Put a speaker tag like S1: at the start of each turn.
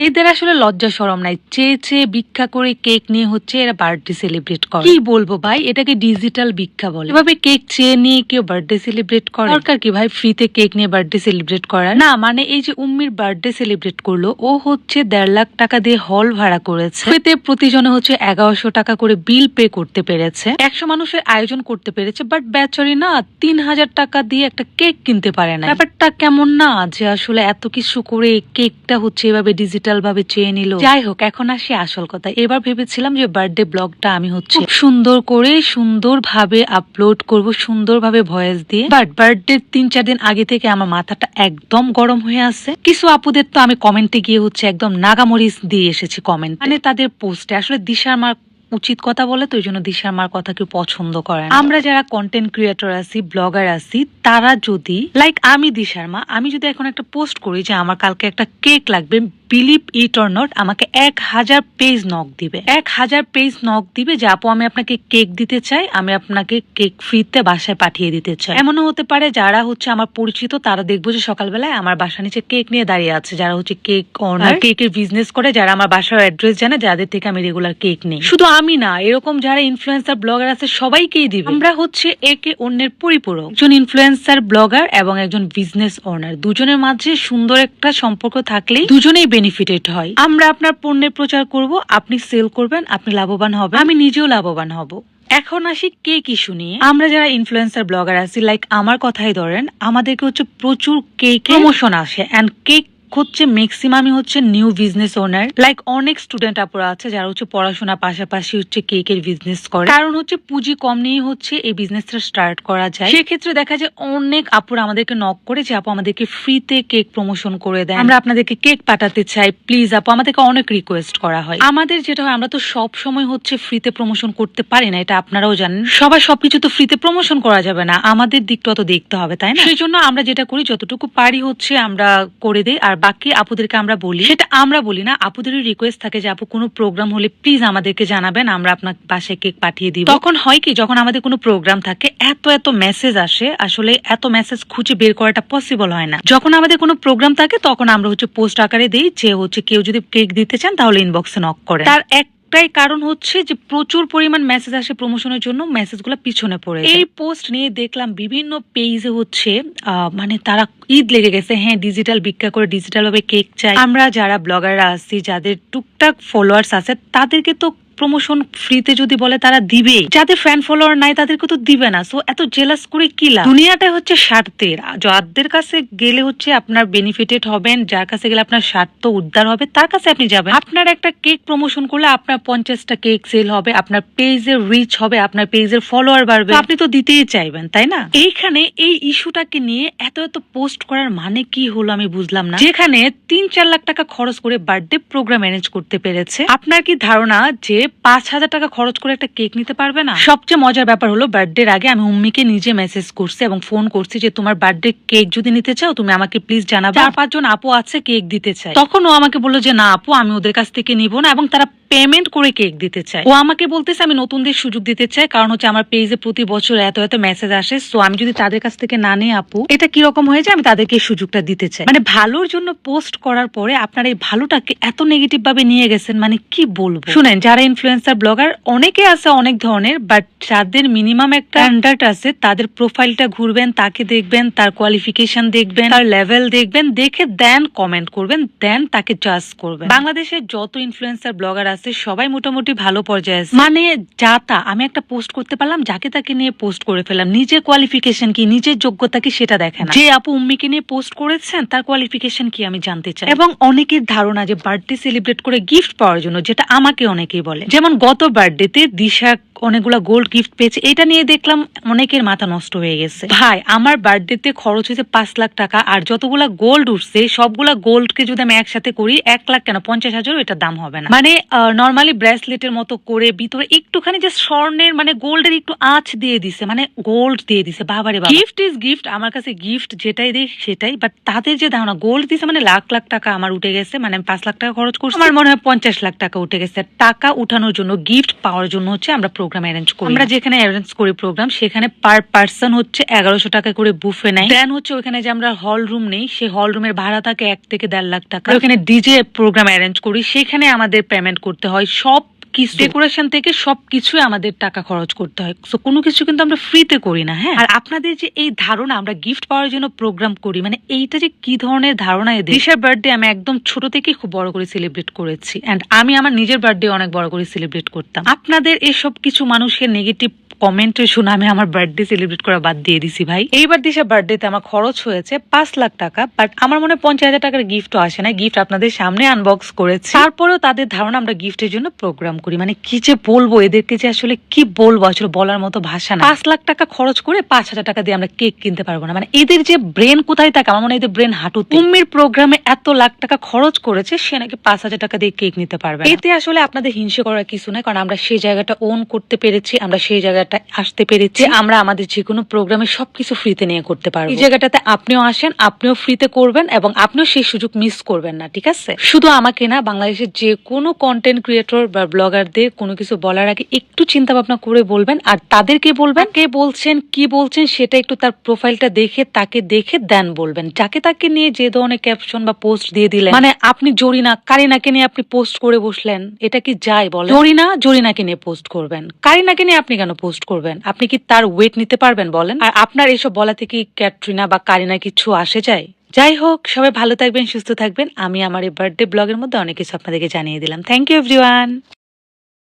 S1: এদের আসলে লজ্জা শরম নাই, চেয়ে চেয়ে ভিক্ষা করে কেক নিয়ে হচ্ছে এরা বার্থডে সেলিব্রেট করে। কি বলবো ভাই, এটাকে ডিজিটাল ভিক্ষা বলে। এভাবে কেক চেয়ে নিয়ে কেউ বার্থডে সেলিব্রেট করে? দরকার কি ভাই ফ্রিতে কেক নিয়ে বার্থডে সেলিব্রেট করার? না মানে এই যে উম্মির বার্থডে সেলিব্রেট করলো, ও হচ্ছে 1.5 লাখ টাকা দিয়ে হল ভাড়া করেছে। এতে প্রতিজনে হচ্ছে 1100 টাকা করে বিল পে করতে পেরেছে। 100 মানুষের আয়োজন করতে পেরেছে, বাট বেচারি না 3000 টাকা দিয়ে একটা কেক কিনতে পারে না। ব্যাপারটা কেমন না যে আসলে এত কিছু করে কেকটা হচ্ছে এভাবে ডিজিটাল ভাবে চেয়ে নিল। যাই হোক, এখন আসি আসল কথা। এবার ভেবেছিলাম যে বার্থডে ব্লগটা আমি হচ্ছে সুন্দর করে সুন্দরভাবে আপলোড করব, সুন্দরভাবে ভয়েস দিয়ে। বাট বার্থডে 3-4 দিন আগে থেকে আমার মাথাটা একদম গরম হয়ে আছে। কিছু আপুদের তো আমি কমেন্টে গিয়ে হচ্ছে একদম নাগামরিচ দিয়ে এসেছি কমেন্ট, মানে তাদের পোস্টে। আসলে দিশার মার উচিত কথা বলে, তো ওই জন্য দিশার মার কথা কেউ পছন্দ করে না। আমরা যারা কন্টেন্ট ক্রিয়েটর আছি, ব্লগার আছি, তারা যদি লাইক আমি দিশার মা, আমি যদি এখন একটা পোস্ট করি যে আমার কালকে একটা কেক লাগবে, বিলিভ ইট অর নট, আমাকে 1000 পেজ নক দিবে। 1000 পেজ নক দিবে যে আপু আমি আপনাকে কেক দিতে চাই, আমি আপনাকে কেক ফ্রিতে বাসায় পাঠিয়ে দিতে চাই। এমনও হতে পারে যারা হচ্ছে আমার পরিচিত, তারা দেখবো যে সকালবেলায় আমার বাসা নিচে কেক নিয়ে দাঁড়িয়ে আছে, যারা হচ্ছে কেক অনার, কেকের বিজনেস করে, যারা আমার বাসার অ্যাড্রেস জানে, যাদের থেকে আমি রেগুলার কেক নেই। শুধু আমি না, এরকম যারা ইনফ্লুয়েন্সার ব্লগার আছে সবাইকেই দিবে। আমরা হচ্ছে একে অন্যের পরিপূরক। একজন ইনফ্লুয়েন্সার ব্লগার এবং একজন বিজনেস ওনার, দুজনের মাঝে সুন্দর একটা সম্পর্ক থাকলেই দুজনেই বেনিফিটেড হয়। আমরা আপনার পণ্যের প্রচার করব, আপনি সেল করবেন, আপনি লাভবান হবেন, আমি নিজেও লাভবান হব। এখন আসি কেক ইস্যু নিয়ে। আমরা যারা ইনফ্লুয়েন্সার ব্লগার আছি, লাইক আমার কথাই ধরেন, আমাদেরকে হচ্ছে প্রচুর কেক প্রমোশন আসে, এন্ড কেক হচ্ছে ম্যাক্সিমামই হচ্ছে নিউ বিজনেস ওনার, লাইক অনেক স্টুডেন্ট আপুরা আছে যারা হচ্ছে পড়াশোনার পাশাপাশি হচ্ছে কেকের বিজনেস করে। কারণ হচ্ছে পুঁজি কম নিয়ে হচ্ছে এই বিজনেসটা স্টার্ট করা যায়। সেক্ষেত্রে দেখা যায় অনেক আপুরা আমাদেরকে নক করে যে আপু আমাদেরকে ফ্রিতে কেক প্রমোশন করে দেয়, আমরা আপনাদেরকে কেক পাঠাতে চাই প্লিজ আপু। আমাদেরকে অনেক রিকোয়েস্ট করা হয়। আমাদের যেটা হয়, আমরা তো সব সময় হচ্ছে ফ্রিতে প্রমোশন করতে পারি না, এটা আপনারাও জানেন। সবাই সবকিছু তো ফ্রিতে প্রমোশন করা যাবে না, আমাদের দিকটা তো দেখতে হবে, তাই না? সেই জন্য আমরা যেটা করি, যতটুকু পারি হচ্ছে আমরা করে দিই। আর বাকি আপুদেরকে আমরা বলি, সেটা আমরা বলি না, আপুদেরই রিকোয়েস্ট থাকে যে আপু কোনো প্রোগ্রাম হলে প্লিজ আমাদেরকে জানাবেন, আমরা আপনার বাসায় কেক পাঠিয়ে দিব। তখন হয় কি, যখন আমাদের কোনো প্রোগ্রাম থাকে, এত মেসেজ আসে, আসলে এত মেসেজ খুঁজে বের করাটা পসিবল হয় না। যখন আমাদের কোনো প্রোগ্রাম থাকে তখন আমরা হচ্ছে পোস্ট আকারে দিই যে হচ্ছে কেউ যদি কেক দিতে চান তাহলে ইনবক্সে নক করে। তার একটাই কারণ হচ্ছে যে প্রচুর পরিমাণ মেসেজ আসে প্রমোশনের জন্য, মেসেজগুলো পিছনে পড়ে। এই পোস্ট নিয়ে দেখলাম বিভিন্ন পেজে হচ্ছে মানে তারা ঈদ লেগে গেছে, হ্যাঁ ডিজিটাল ভিক্ষা করে ডিজিটাল ভাবে কেক চাই। আমরা যারা ব্লগাররা আছি, যাদের টুকটাক ফলোয়ার্স আছে, তাদেরকে তো প্রমোশন ফ্রিতে যদি বলে তারা দিবে, যাদের ফ্যান ফলোয়ার নাই তাদেরকে তো দিবে না। সো এত জেলাস করে কি লাভ? দুনিয়াটা হচ্ছে স্বার্থের, যাদের কাছে গেলে হচ্ছে আপনার বেনিফিটেড হবেন, যার কাছে গেলে আপনার স্বার্থ উদ্ধার হবে, তার কাছে আপনি যাবেন। আপনার একটা কেক প্রমোশন করলে আপনার 50টা কেক সেল হবে, আপনার পেজের রিচ হবে, আপনার পেজের ফলোয়ার বাড়বে, আপনি তো দিতেই চাইবেন, তাই না? এইখানে এই ইস্যুটাকে নিয়ে এত পোস্ট করার মানে কি হলো আমি বুঝলাম না। যেখানে 3-4 লাখ টাকা খরচ করে বার্থডে প্রোগ্রাম ম্যানেজ করতে পেরেছে, আপনার কি ধারণা যে 5000 টাকা খরচ করে একটা কেক নিতে পারবে না? সবচেয়ে মজার ব্যাপার হলো, বার্থডে আগে আমি উম্মিকে নিজে মেসেজ করছি এবং ফোন করছি যে তোমার বার্থডে কেক যদি নিতে চাও তুমি আমাকে প্লিজ জানাবে, 4-5 জন আপু আছে কেক দিতে চাই। তখন ও আমাকে বললো যে না আপু, আমি ওদের কাছ থেকে নিবো না, এবং তারা পেমেন্ট করে কেক দিতে চায়। ও আমাকে বলতেছে আমি নতুনদের সুযোগ দিতে চাই, কারণ হচ্ছে আমার পেজে প্রতি বছর এত মেসেজ আসে, সো আমি যদি তাদের কাছ থেকে না নিই আপু, এটা কিরকম হয়ে যায়, আমি তাদেরকে এই সুযোগটা দিতে চাই। মানে ভালোর জন্য পোস্ট করার পরে আপনারা এই ভালোটাকে এত নেগেটিভ ভাবে নিয়ে গেছেন, মানে কি বলবো। শুনেন, যারা ইনফ্লুয়েন্সার ব্লগার অনেকে আছে অনেক ধরনের, বাট যাদের মিনিমাম একটা স্ট্যান্ডার্ড আছে, তাদের প্রোফাইলটা ঘুরবেন, তাকে দেখবেন, তার কোয়ালিফিকেশন দেখবেন, তার লেভেল দেখবেন, দেখে দেন কমেন্ট করবেন, দেন তাকে জাজ করবেন। বাংলাদেশের যত ইনফ্লুয়েন্সার ব্লগার আছে সবাই মোটামুটি ভালো পর্যায়ে আছে। মানে যাতা আমি একটা পোস্ট করতে পারলাম, যাকে তাকে নিয়ে পোস্ট করে ফেললাম, নিজের কোয়ালিফিকেশন কি, নিজের যোগ্যতা কি সেটা দেখেন না। যে আপু উম্মিকে নিয়ে পোস্ট করেছেন তার কোয়ালিফিকেশন কি আমি জানতে চাই। এবং অনেকের ধারণা যে বার্থডে সেলিব্রেট করে গিফট পাওয়ার জন্য, যেটা আমাকে অনেকেই বলে, যেমন গত বার্থডেতে দিশা অনেকগুলা গোল্ড গিফট পেয়েছে, এটা নিয়ে দেখলাম অনেকের মাথা নষ্ট হয়ে গেছে। ভাই আমার বার্থডেতে খরচ হয়েছে 5 লাখ টাকা, আর যতগুলা গোল্ড উঠছে সবগুলা গোল্ডকে যদি আমি একসাথে করি 1 লাখ কেন 50,000 এটার দাম হবে না। মানে নর্মালি ব্রেসলেটের মতো করে ভিতরে একটুখানি যে স্বর্ণের মানে গোল্ডের একটু আঁচ দিয়ে দিছে, মানে গোল্ড দিয়ে দিছে। বাবারে বাবা, গিফট ইজ গিফট, আমার কাছে গিফট যেটাই দেখ সেটাই। বাট তাদের যে ধারণা গোল্ড দিছে মানে লাখ লাখ টাকা আমার উঠে গেছে, মানে আমি 5 লাখ টাকা খরচ করছি, আমার মনে হয় 50 লাখ টাকা উঠে গেছে। টাকা উঠানোর জন্য, গিফট পাওয়ার জন্য হচ্ছে আমরা প্রোগ্রাম অ্যারেঞ্জ করি। আমরা যেখানে অ্যারেঞ্জ করি প্রোগ্রাম, সেখানে পার পার্সন হচ্ছে 1100 টাকা করে বুফে নেয়। দেন হচ্ছে ওখানে যে আমরা হল রুম নেই, সেই হল রুমের ভাড়া থাকে 1 থেকে 1.5 লাখ টাকা। ওখানে ডিজে প্রোগ্রাম অ্যারেঞ্জ করি, সেখানে আমাদের পেমেন্ট করতে হয়। সব কিছু ডেকোরেশন থেকে সবকিছু আমাদের টাকা খরচ করতে হয়। সো কোনো কিছু কিন্তু আমরা ফ্রিতে করি না। হ্যাঁ, আর আপনাদের যে এই ধারণা আমরা গিফট পাওয়ার জন্য প্রোগ্রাম করি, মানে এইটা যে কি ধরনের ধারণা এদের। দিশার বার্থডে আমি একদম ছোট থেকে খুব বড় করে সেলিব্রেট করেছি, এন্ড আমি আমার নিজের বার্থডে অনেক বড় করে সেলিব্রেট করতাম। আপনাদের এসব কিছু মানুষের নেগেটিভ কমেন্টে শুনে আমি আমার বার্থডে সেলিব্রেট করা বাদ দিয়ে দিছি ভাই। এইবার দিশা বার্থডেতে আমার খরচ হয়েছে 5 লাখ টাকা, বাট আমার মনে হয় 50,000 টাকার গিফটও আসে না। গিফট আপনাদের সামনে আনবক্স করেছি। তারপরেও তাদের ধারণা আমরা গিফটের জন্য প্রোগ্রাম করি, মানে কি যে বলবো এদেরকে, যে আসলে কি বলবো, আসলে বলার মতো ভাষা না। 5 লাখ টাকা খরচ করে 5,000 টাকা দিয়ে আমরা কেক কিনতে পারবো না, মানে এদের যে ব্রেন কোথায় থাকে, আমার মনে হয় এদের ব্রেন হাঁটুতে। উম্মির প্রোগ্রামে এত লাখ টাকা খরচ করেছে, সে নাকি 5,000 টাকা দিয়ে কেক নিতে পারবে। এতে আসলে আপনাদের হিংসে করার কিছু নাই, কারণ আমরা সেই জায়গাটা ওন করতে পেরেছি, আমরা সেই জায়গাটা আসতে পেরেছি। আমরা আমাদের যে কোনো প্রোগ্রামে সবকিছু ফ্রিতে নিয়ে করতে পারবো। এই জায়গাটাতে আপনিও আসেন, আপনিও ফ্রিতে করবেন এবং আপনিও সেই সুযোগ মিস করবেন না, ঠিক আছে? শুধু আমাকে না, বাংলাদেশের যে কোনো কন্টেন্ট ক্রিয়েটর বা ব্লগারদের কোনো কিছু বলার আগে একটু চিন্তা ভাবনা করে বলবেন, আর তাদেরকে বলবেন কে বলছেন কি বলছেন সেটা একটু তার প্রোফাইলটা দেখে, তাকে দেখে দেন বলবেন। যাকে তাকে নিয়ে যে ধরনের ক্যাপশন বা পোস্ট দিয়ে দিলেন, মানে আপনি জরিনা কারিনাকে নিয়ে আপনি পোস্ট করে বসলেন, এটা কি যায় বলেন? জরিনাকে নিয়ে পোস্ট করবেন, কারিনাকে নিয়ে আপনি কেন পোস্ট করবেন? আপনি কি তার ওয়েট নিতে পারবেন বলেন? আর আপনার এসব বলা থেকে ক্যাটরিনা বা কারিনা কিছু আসে যায়? যাই হোক, সবাই ভালো থাকবেন, সুস্থ থাকবেন। আমি আমার এই বার্থডে ব্লগের মধ্যে অনেক কিছু আপনাদেরকে জানিয়ে দিলাম। Thank you everyone.